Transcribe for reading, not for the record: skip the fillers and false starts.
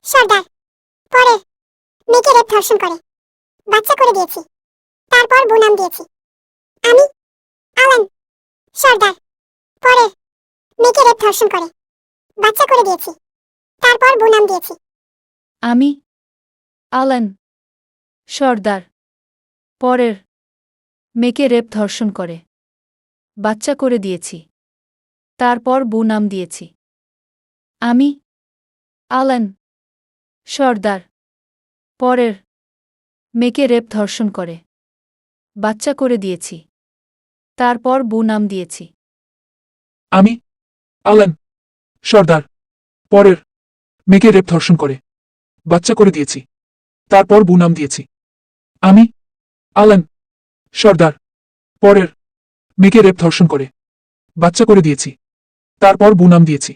সর্দার পরের মেয়েকে রেপ ধর্ষণ করে বাচ্চা করে দিয়েছি, তারপর বউ নাম দিয়েছি। আমি আলান সর্দার পরের মেয়েকে রেপ ধর্ষণ করে বাচ্চা করে দিয়েছি, তারপর বউ নাম দিয়েছি। আমি আলান সর্দার পরের মেয়েকে রেপ ধর্ষণ করে বাচ্চা করে দিয়েছি, তারপর বউ নাম দিয়েছি। আমি আলান সর্দার পরের মেয়েকে রেপ ধর্ষণ করে বাচ্চা করে দিয়েছি, তারপর বউ নাম দিয়েছি। আমি আলান সর্দার পরের মেয়েকে রেপ ধর্ষণ করে বাচ্চা করে দিয়েছি, তারপর বউ নাম দিয়েছি। আমি আলান সর্দার পরের মেয়েকে রেপ ধর্ষণ করে বাচ্চা করে দিয়েছি, তারপর বউ নাম দিয়েছি।